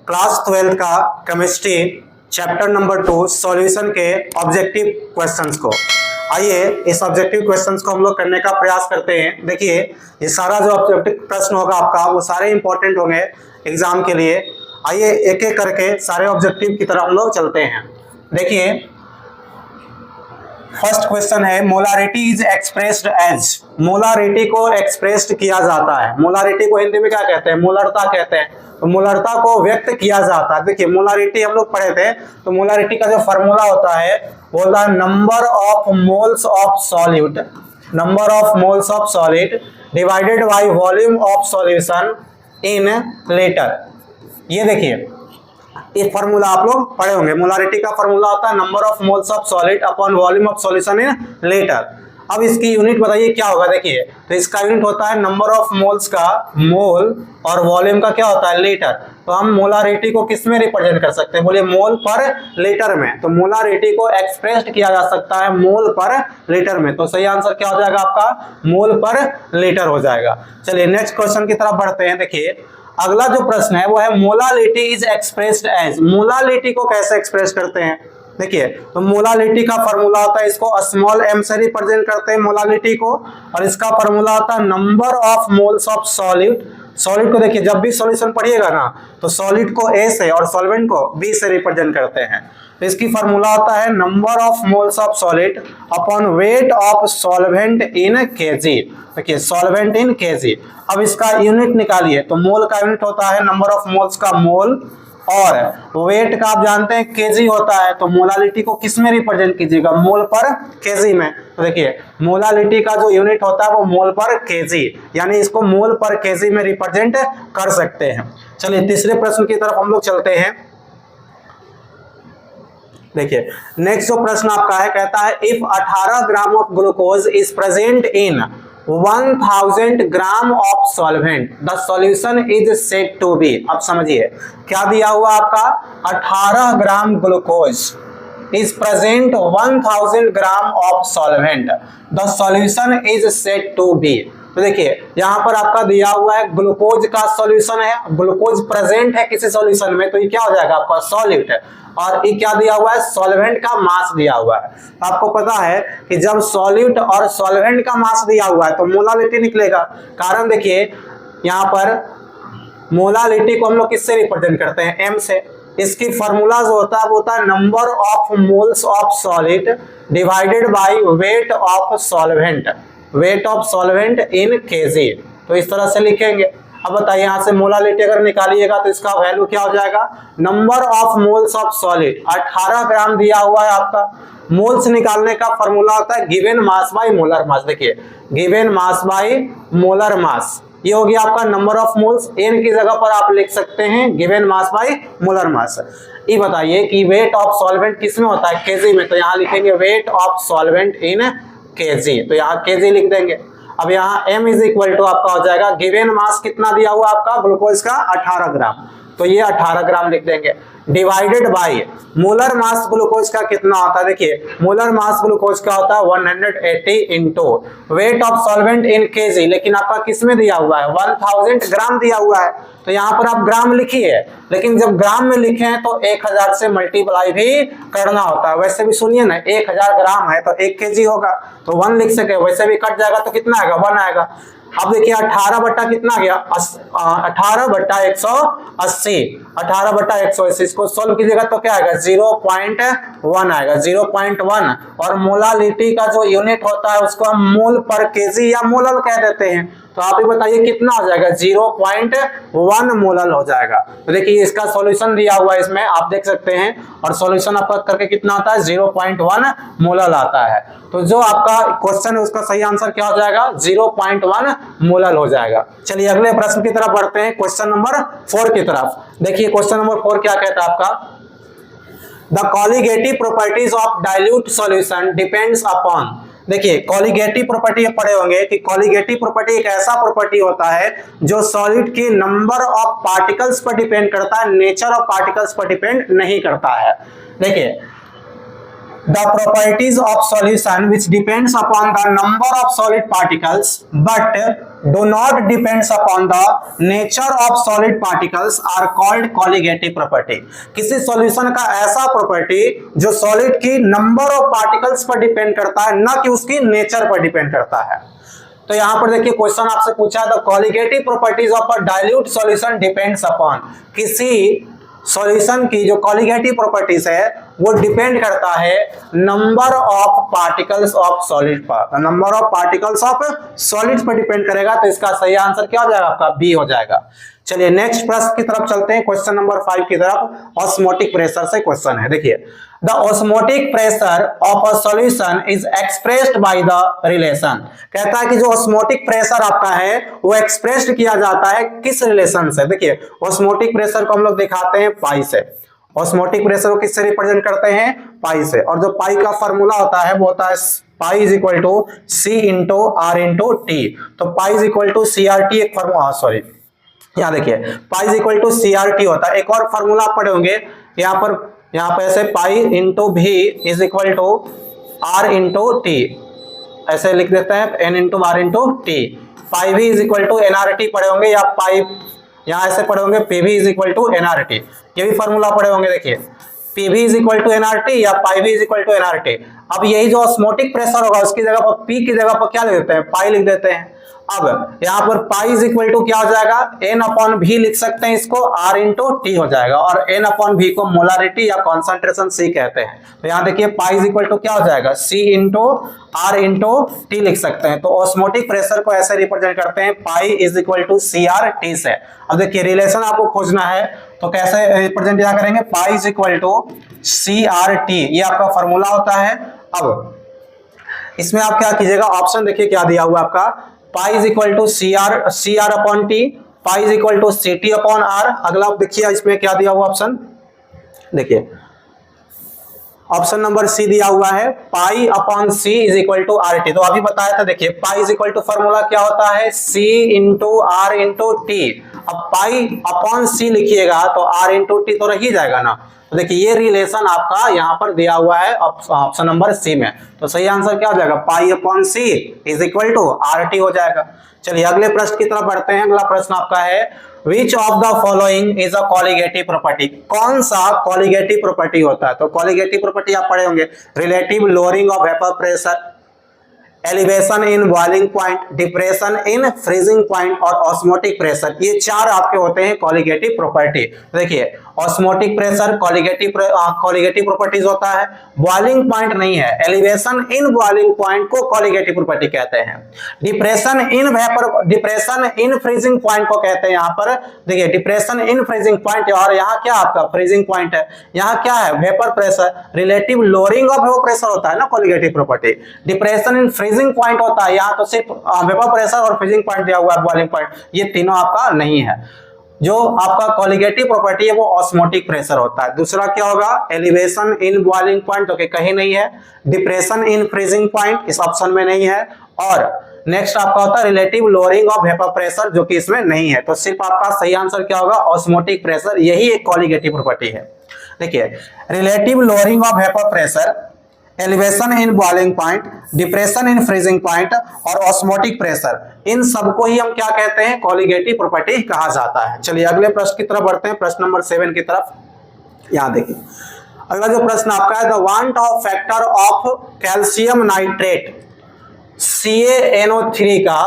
Class 12 का chemistry chapter number 2 solution के objective questions को। आइए इस ऑब्जेक्टिव क्वेश्चंस को हम लोग करने का प्रयास करते हैं। देखिए ये सारा जो ऑब्जेक्टिव प्रश्न होगा आपका वो सारे इंपॉर्टेंट होंगे एग्जाम के लिए। आइए एक एक करके सारे ऑब्जेक्टिव की तरफ हम लोग चलते हैं। देखिए फर्स्ट क्वेश्चन है molarity is expressed as. Molarity को एक्सप्रेस्ड किया जाता है। मोलारिटी को हिंदी में क्या कहते हैं? मोलरता कहते हैं। तो मोलरता को व्यक्त किया जाता है। देखिए मोलारिटी हम लोग पढ़े थे, तो मोलारिटी का जो फॉर्मूला होता है वो होता है number of moles of solute, number of moles of solid divided by volume of solution in litre. ये देखिए ये फॉर्मूला आप लोग पढ़े होंगे। मोलारिटी का फॉर्मूला होता है number of moles of solid upon volume of solution in litre. अब इसकी यूनिट बताइए क्या होगा। देखिए तो इसका यूनिट होता है नंबर ऑफ मोल्स का मोल और वॉल्यूम का क्या होता है लीटर। तो हम मोलारिटी को किस में रिप्रेजेंट कर सकते हैं? बोलिए मोल पर लीटर में। तो मोलारिटी को एक्सप्रेस्ड किया जा सकता है मोल पर लीटर में। तो सही आंसर क्या हो जाएगा आपका? मोल पर लीटर हो जाएगा। चलिए नेक्स्ट क्वेश्चन की तरफ बढ़ते हैं। देखिए अगला जो प्रश्न है वो है molality is expressed as. Molality को कैसे एक्सप्रेस करते हैं? देखिए तो मोलालिटी का फॉर्मूला होता है, इसको स्मॉल m से रिप्रेजेंट करते हैं मोलालिटी को, और इसका फॉर्मूला होता है number of moles of solid. Solid को देखिए जब भी सॉल्यूशन पढ़िएगा ना तो सॉलिड को a से और सॉल्वेंट को b से रिप्रेजेंट करते हैं। तो इसकी फॉर्मूला होता है number of moles of solid upon weight of solvent in KG. देखिए सॉल्वेंट इन केजी। अब इसका यूनिट निकालिए तो मोल का यूनिट होता है नंबर ऑफ मोल्स का मोल, और वेट का आप जानते हैं केजी होता है। तो मोलालिटी को किस में रिप्रेजेंट कीजिएगा? मोल पर केजी में। तो देखिए मोलालिटी का जो यूनिट होता है वो मोल पर केजी, यानी इसको मोल पर केजी में रिप्रेजेंट कर सकते हैं। चलिए तीसरे प्रश्न की तरफ हम लोग चलते हैं। देखिए नेक्स्ट जो प्रश्न आपका है कहता है if 18 gram of glucose is present in 1000 gram of solvent the solution is said to be. अब समझिए क्या दिया हुआ आपका? 18 gram glucose is present 1000 gram of solvent the solution is said to be. तो देखिए यहाँ पर आपका दिया हुआ है ग्लूकोज का सॉल्यूशन है, ग्लूकोज प्रेजेंट है किसी सॉल्यूशन में, तो ये क्या हो जाएगा आपका? सॉल्यूट है। और ये क्या दिया हुआ है? सॉल्वेंट का मास दिया हुआ है। तो आपको पता है कि जब सॉल्यूट और सॉल्वेंट का मास दिया हुआ है तो मोलालिटी निकलेगा। कारण देखिए यहाँ पर मोलालिटी को हम लोग किससे रिप्रेजेंट करते हैं? m से। इसकी फॉर्मूला जो होता है वो होता है number of moles of solid divided by weight of solvent, wait of solvent in KG. तो इस तरह से लिखेंगे। अब बताइए यहाँ से मोलालिटी अगर निकालिएगा तो इसका वैल्यू क्या हो जाएगा? Number of moles of solid 18 ग्राम दिया हुआ है आपका। मोल्स निकालने का फॉर्मूला होता है given mass by molar mass. देखिए given mass by molar mass, ये हो गया आपका नंबर ऑफ मोल्स। n की जगह पर आप लिख सकते हैं given mass by molar mass. ये बताइए कि वेट ऑफ सॉल्वेंट किस में होता है? केजी में। तो यहाँ लिखेंगे wait of solvent in KG. तो यहाँ केजी लिख देंगे। अब यहाँ m इज इक्वल टू आपका हो जाएगा गिवन मास कितना दिया हुआ आपका ग्लूकोज का? 18 ग्राम। तो ये 18 ग्राम लिख देंगे divided by molar mass glucose का कितना होता है? देखिए मोलर मास ग्लूकोज का होता है 180 into weight of solvent in KG, लेकिन आपका किस में दिया हुआ है? 1000 ग्राम दिया हुआ है। तो यहाँ पर आप ग्राम लिखिए, लेकिन जब ग्राम में लिखे हैं तो 1000 से मल्टीप्लाई भी करना होता है। वैसे भी सुनिए ना 1000 ग्राम है तो 1 केजी होगा, तो 1 लिख सके। वैसे भी कट जाएगा तो कितना आएगा? 1 आएगा। अब देखिए 18 बट्टा कितना गया? 18 बट्टा 180। 18 बट्टा 180 इसको सोल्व कीजिएगा तो क्या आएगा? 0.1 आएगा, 0.1। और मोलालिटी का जो यूनिट होता है उसको हम मोल पर केजी या मोलल कह देते हैं। तो आप ही बताइए कितना हो जाएगा? 0.1 मोलल हो जाएगा। तो देखिए इसका सॉल्यूशन दिया हुआ है, इसमें आप देख सकते हैं, और सॉल्यूशन आपका करके कितना आता है? 0.1 मोलल आता है। तो जो आपका क्वेश्चन है उसका सही आंसर क्या हो जाएगा? 0.1 मोलल हो जाएगा। चलिए अगले प्रश्न की तरफ बढ़ते हैं, क्वेश्चन नंबर 4 की तरफ। देखिए क्वेश्चन नंबर 4 क्या कहता है आपका? The colligative properties of dilute solution depends upon. देखिए कॉलिगेटिव प्रॉपर्टी पढ़े होंगे कि कॉलिगेटिव प्रॉपर्टी एक ऐसा प्रॉपर्टी होता है जो सॉलिड की नंबर ऑफ पार्टिकल्स पर डिपेंड करता है, नेचर ऑफ पार्टिकल्स पर डिपेंड नहीं करता है। देखिए the properties of solution which depends upon the number of solid particles but do not depends upon the nature of solid particles are called colligative property। किसी solution का ऐसा property जो solid की नंबर ऑफ पार्टिकल्स पर depend करता है, न कि उसकी नेचर पर डिपेंड करता है। तो यहां पर देखिए क्वेश्चन आपसे पूछा है the colligative properties of a dilute solution depends upon, किसी सॉल्यूशन की जो कॉलिगेटिव प्रॉपर्टीज है वो डिपेंड करता है number of particles of solid पर, number of particles of solids पर डिपेंड करेगा। तो इसका सही आंसर क्या हो जाएगा आपका बी हो जाएगा। चलिए नेक्स्ट प्रश्न की तरफ चलते हैं, क्वेश्चन नंबर 5 की तरफ। ऑस्मोटिक प्रेशर से क्वेश्चन है, देखिए the osmotic pressure of a solution is expressed by the relation. कहता है कि जो ऑस्मोटिक प्रेशर आपका है वो एक्सप्रेस्ड किया जाता है किस रिलेशन से। देखिए ऑस्मोटिक प्रेशर को हम लोग दिखाते हैं पाई से। ऑस्मोटिक प्रेशर को किससे रिप्रेजेंट करते हैं, पाई से। और जो पाई का फॉर्मूला होता है वो होता है pi is equal to C into R into T. तो pi is equal to C R T एक फॉर्मूला, सॉरी यहाँ देखिए pi is equal to C R T होता है। एक और फॉर्मूला आप पढ़े होंगे यहाँ पर ऐसे पाई इंटू भी is equal to R into T, ऐसे लिख देते हैं N into R into T. Pi भी is equal to N R T पढ़े होंगे, या पाई यहाँ ऐसे पढ़े होंगे पी भी is equal to N R T, ये भी फॉर्मूला पढ़े होंगे। देखिए पी भी is equal to N R T या पाई भी is equal to N R T. अब यही जो ऑस्मोटिक प्रेशर होगा उसकी जगह पर पी की जगह पर क्या लिख देते हैं, पाई लिख देते हैं। अब यहाँ पर पाई इज इक्वल टू क्या हो जाएगा, एन अपॉन भी लिख सकते हैं इसको, आर इंटू टी हो जाएगा। और एन अपॉन भी को मोलारिटी या कॉन्सेंट्रेशन सी कहते हैं। तो यहाँ देखिए पाई इज इक्वल टू क्या हो जाएगा, सी इंटू आर इंटू टी लिख सकते हैं। तो ऑस्मोटिक प्रेशर को ऐसे रिप्रेजेंट करते हैं pi is equal to C R T से। अब देखिए रिलेशन आपको खोजना है तो कैसे रिप्रेजेंट क्या करेंगे, pi is equal to C R T, ये आपका फॉर्मूला होता है। अब इसमें आप क्या कीजिएगा, ऑप्शन देखिए क्या दिया हुआ आपका, pi is equal to C R upon T, pi is equal to C T upon R. अगला देखिए इसमें क्या दिया हुआ ऑप्शन, देखिए ऑप्शन नंबर सी दिया हुआ है pi upon C is equal to R T. तो अभी बताया था, देखिए pi is equal to formula क्या होता है, C into R into T. अब पाई अपॉन सी लिखिएगा तो आर इंटू टी तो रह ही जाएगा ना। तो देखिए ये रिलेशन आपका यहाँ पर दिया हुआ है ऑप्शन नंबर सी में। तो सही आंसर क्या हो जाएगा, pi upon C is equal to R T हो जाएगा। चलिए अगले प्रश्न की तरफ बढ़ते हैं। अगला प्रश्न आपका है Which of the following is a colligative property? कौन सा colligative property होता है। तो colligative property आप पढ़े होंगे, relative lowering of vapor pressure, elevation in boiling point, depression in freezing point और ऑस्मोटिक प्रेशर। ये चार आपके होते हैं कॉलिगेटिव प्रॉपर्टी। देखिए ऑस्मोटिक प्रेशर कॉलिगेटिव प्रॉपर्टीज होता है, बॉइलिंग पॉइंट नहीं है, एलिवेशन इन बॉइलिंग पॉइंट को कॉलिगेटिव प्रॉपर्टी कहते हैं। डिप्रेशन इन फ्रीजिंग पॉइंट को कहते हैं यहाँ पर, देखिए डिप्रेशन इन फ्रीजिंग पॉइंट, और यहाँ क्या आपका फ्रीजिंग पॉइंट है, यहाँ क्या है vapour pressure, relative lowering of vapour pressure होता है ना colligative property. Depression in freezing point होता है, यहाँ तो सिर्फ वेपर प्रेशर और फ्रीजिंग पॉइंट दिया हुआ है, बॉइलिंग पॉइंट, ये तीनों आपका नहीं है। जो आपका कॉलिगेटिव प्रॉपर्टी है वो ऑस्मोटिक प्रेशर होता है। दूसरा क्या होगा, एलिवेशन इन बॉइलिंग पॉइंट, तो कहीं नहीं है। डिप्रेशन इन फ्रीजिंग पॉइंट इस ऑप्शन में नहीं है। और नेक्स्ट आपका होता है relative lowering of vapour pressure, जो कि इसमें नहीं है। तो सिर्फ आपका सही आंसर क्या होगा, ऑस्मोटिक प्रेशर, यही एक कॉलिगेटिव प्रॉपर्टी है। देखिए relative lowering of vapour pressure, elevation in boiling point, depression in freezing point और ऑस्मोटिक प्रेशर, इन सबको ही हम क्या कहते हैं, कॉलिगेटिव प्रॉपर्टी कहा जाता है। चलिए अगले प्रश्न की तरफ बढ़ते हैं, प्रश्न नंबर 7 की तरफ। यहाँ देखिए अगला जो प्रश्न आपका है, the want of factor of calcium nitrate CaNO3 का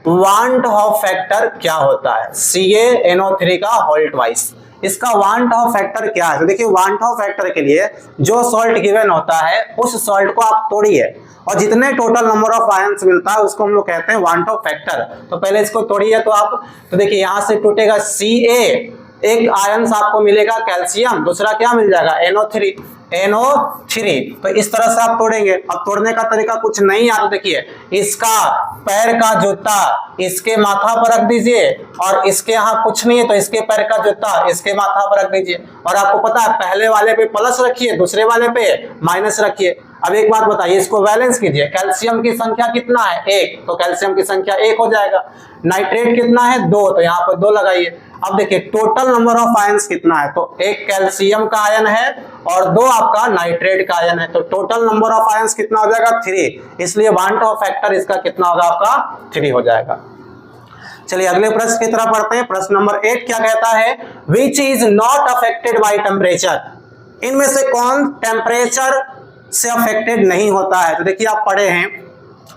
वांट ऑफ फैक्टर क्या होता है, CaNO3 का होल ट्वाइस, इसका वांट ऑफ फैक्टर क्या है। तो देखिए वांट ऑफ फैक्टर के लिए जो सॉल्ट गिवन होता है उस सॉल्ट को आप तोड़िए और जितने टोटल नंबर ऑफ आयंस मिलता है उसको हम लोग कहते हैं वांट ऑफ फैक्टर। तो पहले इसको तोड़िए तो आप, तो देखिए यहाँ से टूटेगा Ca, एक आयंस आपको मिलेगा कैल्शियम, दूसरा क्या मिल जाएगा NO3, तो इस तरह से आप तोड़ेंगे। अब तोड़ने का तरीका कुछ नहीं है, देखिए इसका पैर का जूता इसके माथा पर रख दीजिए और इसके यहाँ कुछ नहीं है तो इसके पैर का जूता इसके माथा पर रख दीजिए। और आपको पता है पहले वाले पे प्लस रखिए, दूसरे वाले पे माइनस रखिए। अब एक बात बताइए, इसको बैलेंस कीजिए, कैल्शियम की संख्या कितना है 1, तो कैल्शियम की संख्या 1 हो जाएगा। नाइट्रेट कितना है 2, तो यहाँ पर 2 लगाइए। अब देखिए टोटल नंबर ऑफ आयंस कितना है, तो एक कैल्शियम का आयन है और 2 आपका नाइट्रेट का आयन है, तो टोटल नंबर ऑफ आयंस कितना हो जाएगा 3, इसलिए वांट ऑफ फैक्टर इसका कितना होगा आपका 3 हो जाएगा। चलिए अगले प्रश्न की तरफ पढ़ते हैं। प्रश्न नंबर 8 क्या कहता है, which is not affected by temperature, इनमें से कौन टेम्परेचर से अफेक्टेड नहीं होता है। तो देखिए आप पढ़े हैं,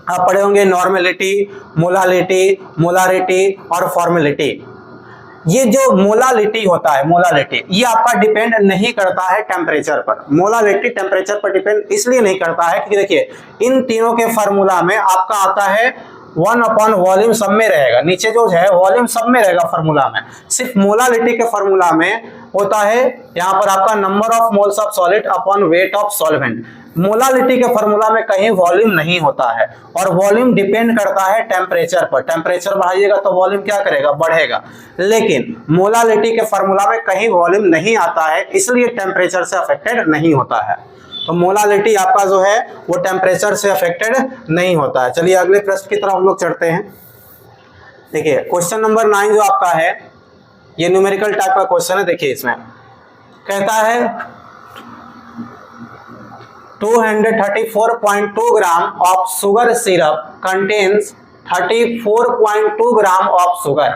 आप पढ़े होंगे नॉर्मेलिटी, मोलालिटी, मोलारिटी और फॉर्मेलिटी। ये जो मोलालिटी होता है, मोलालिटी ये आपका डिपेंड नहीं करता है टेम्परेचर पर। मोलालिटी टेम्परेचर पर डिपेंड इसलिए नहीं करता है क्योंकि देखिए इन तीनों के फार्मूला में आपका आता है 1/वॉल्यूम, सब में रहेगा, नीचे जो है वॉल्यूम सब में रहेगा फार्मूला में। सिर्फ मोलालिटी के फार्मूला में होता है यहाँ पर आपका number of moles of solid upon weight of solvent. Molality के फार्मूला में कहीं वॉल्यूम नहीं होता है और वॉल्यूम डिपेंड करता है टेम्परेचर पर। टेम्परेचर बढ़ाइएगा तो वॉल्यूम क्या करेगा, बढ़ेगा। लेकिन मोलालिटी के फार्मूला में कहीं वॉल्यूम नहीं आता है, इसलिए टेम्परेचर से अफेक्टेड नहीं होता है। तो मोलालिटी आपका जो है वो टेम्परेचर से अफेक्टेड नहीं होता है। चलिए अगले प्रश्न की तरफ हम लोग चढ़ते हैं। देखिए क्वेश्चन नंबर 9 जो आपका है ये न्यूमेरिकल टाइप का क्वेश्चन है। देखिए इसमें कहता है 234.2 gram of sugar syrup contains 34.2 gram of sugar.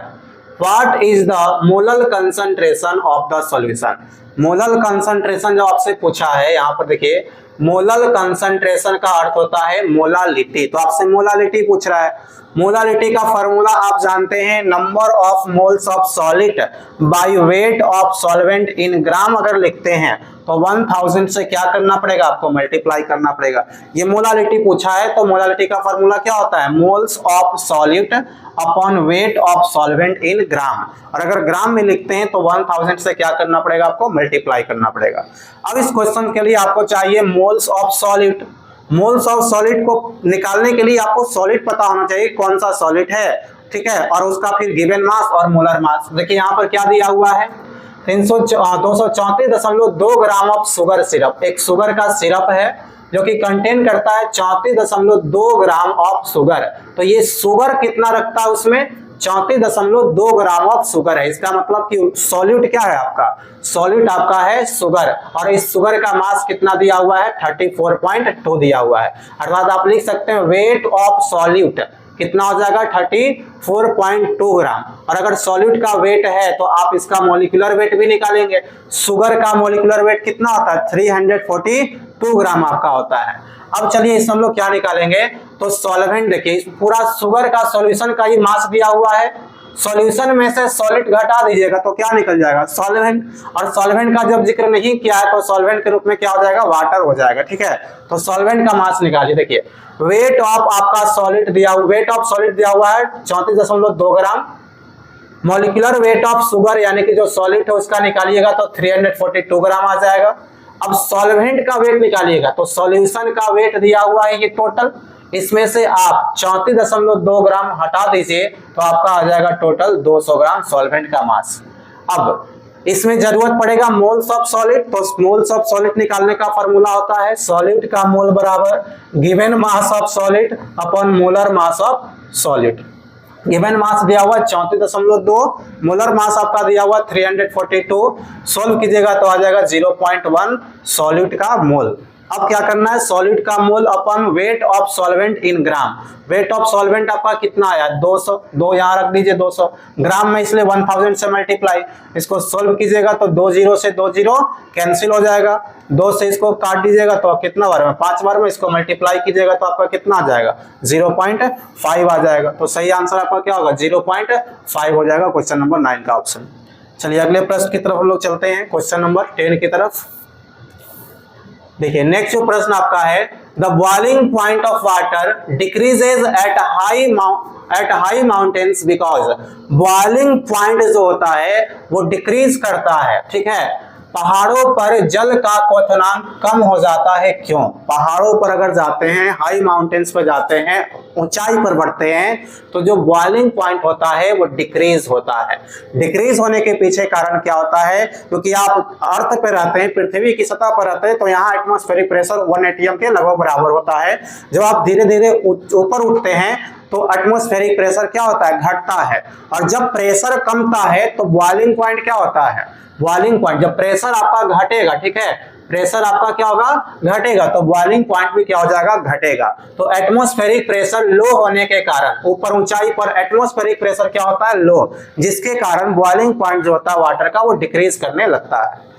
What is the molal concentration of the solution. Molal concentration जो आपसे पूछा है यहाँ पर देखिए, मोलल कंसंट्रेशन का अर्थ होता है मोलालिटी। तो आपसे मोलालिटी पूछ रहा है। मोलालिटी का फॉर्मूला आप जानते हैं, number of moles of solid by weight of solvent in gram अगर लिखते हैं तो 1000 से क्या करना पड़ेगा, आपको मल्टीप्लाई करना पड़ेगा। ये मोलालिटी पूछा है तो मोलालिटी का फॉर्मूला क्या होता है, moles of solid upon weight of solvent in gram. और अगर ग्राम में लिखते हैं तो 1000 से क्या करना पड़ेगा, आपको मल्टीप्लाई करना पड़ेगा। अब इस क्वेश्चन के लिए आपको चाहिए moles of solid. Moles of solid को निकालने के लिए आपको सॉलिड पता होना चाहिए कौन सा सॉलिड है, ठीक है, और उसका फिर गिवन मास और मोलर मास। देखिए यहाँ पर क्या दिया हुआ है, 234.2 ग्राम ऑफ शुगर सिरप। एक शुगर का सिरप है जो कि कंटेन करता है 34.2 ग्राम ऑफ शुगर। तो ये शुगर कितना रखता है, उसमें 34.2 ग्राम ऑफ शुगर है। इसका मतलब कि सॉल्यूट क्या है आपका, सॉल्यूट आपका है शुगर, और इस शुगर का मास कितना दिया हुआ है, 34.2 दिया हुआ है। अर्थात आप लिख सकते हैं वेट ऑफ सॉल्यूट कितना हो जाएगा, 34.2 ग्राम। और अगर सॉल्यूट का वेट है तो आप इसका मॉलिक्यूलर वेट भी निकालेंगे। शुगर का मॉलिक्यूलर वेट कितना होता है, 342 ग्राम आपका होता है। अब चलिए इसमें हम लोग क्या निकालेंगे, तो सॉल्वेंट देखिए पूरा शुगर का सॉल्यूशन का ही मास दिया हुआ है, सॉल्यूशन में से सॉलिड घटा दीजिएगा तो क्या निकल जाएगा, सॉल्वेंट। और सॉल्वेंट का जब जिक्र नहीं किया है तो सॉल्वेंट के रूप में क्या हो जाएगा, वाटर हो जाएगा, ठीक है। तो सॉल्वेंट का मास निकालिए। देखिए वेट ऑफ आपका सॉलिड दिया, वेट ऑफ सॉलिड दिया हुआ है 34.2 ग्राम। मॉलिक्यूलर वेट ऑफ शुगर यानी कि जो सॉलिड है उसका निकालिएगा तो 342 ग्राम आ जाएगा। अब सॉल्वेंट का वेट निकालिएगा तो सॉल्यूशन का वेट दिया हुआ है ये टोटल, इसमें से आप 34.2 ग्राम हटा दीजिए तो आपका आ जाएगा टोटल 200 ग्राम सॉल्वेंट का मास। अब इसमें जरूरत पड़ेगा मोल्स ऑफ सॉलिड, तो मोल्स ऑफ सॉलिड निकालने का फॉर्मूला होता है सॉलिड का मोल बराबर given mass of solid upon molar mass of solid. Given mass दिया हुआ 34.2, मोलर मास आपका दिया हुआ 342, सोल्व कीजिएगा तो आ जाएगा 0.1 सॉल्यूट का मोल। अब क्या करना है, सॉलिड का mole upon weight of solvent in gram. Weight of solvent आपका कितना आया, 200, 2 यहाँ रख दीजिए 200 ग्राम में, इसलिए 1000 से मल्टीप्लाई। इसको सोल्व कीजिएगा तो 2 0 से 2 0 कैंसिल हो जाएगा, 2 से इसको काट दीजिएगा तो कितना बार में, 5 बार में, इसको मल्टीप्लाई कीजिएगा तो आपका कितना आ जाएगा, 0.5 आ जाएगा। तो सही आंसर आपका क्या होगा, 0.5 हो जाएगा, क्वेश्चन नंबर 9 का ऑप्शन। चलिए अगले प्रश्न की तरफ हम लोग चलते हैं, क्वेश्चन नंबर 10 की तरफ। देखिए नेक्स्ट जो प्रश्न आपका है, the boiling point of water decreases at high mountains because. Boiling point जो होता है वो डिक्रीज करता है, ठीक है। पहाड़ों पर जल का क्वथनांक कम हो जाता है, क्यों। पहाड़ों पर अगर जाते हैं, हाई माउंटेन्स पर जाते हैं, ऊंचाई पर बढ़ते हैं तो जो बॉइलिंग पॉइंट होता है वो डिक्रीज होता है। डिक्रीज होने के पीछे कारण क्या होता है, क्योंकि आप अर्थ पे रहते हैं, पृथ्वी की सतह पर रहते हैं, तो यहाँ एटमॉस्फेरिक प्रेशर 1 atm के लगभग बराबर होता है। जब आप धीरे धीरे ऊपर उठते हैं तो एटमॉस्फेरिक प्रेशर क्या होता है, घटता है। और जब प्रेशर कमता है तो बॉइलिंग पॉइंट क्या होता है, बॉइलिंग पॉइंट, जब प्रेशर आपका घटेगा, ठीक है, प्रेशर आपका क्या होगा, घटेगा, तो बॉइलिंग पॉइंट भी क्या हो जाएगा, घटेगा। तो एटमॉस्फेरिक प्रेशर लो होने के कारण, ऊपर ऊंचाई पर एटमॉस्फेरिक प्रेशर क्या होता है, लो, जिसके कारण बॉइलिंग पॉइंट जो होता है वाटर का वो डिक्रीज करने लगता है।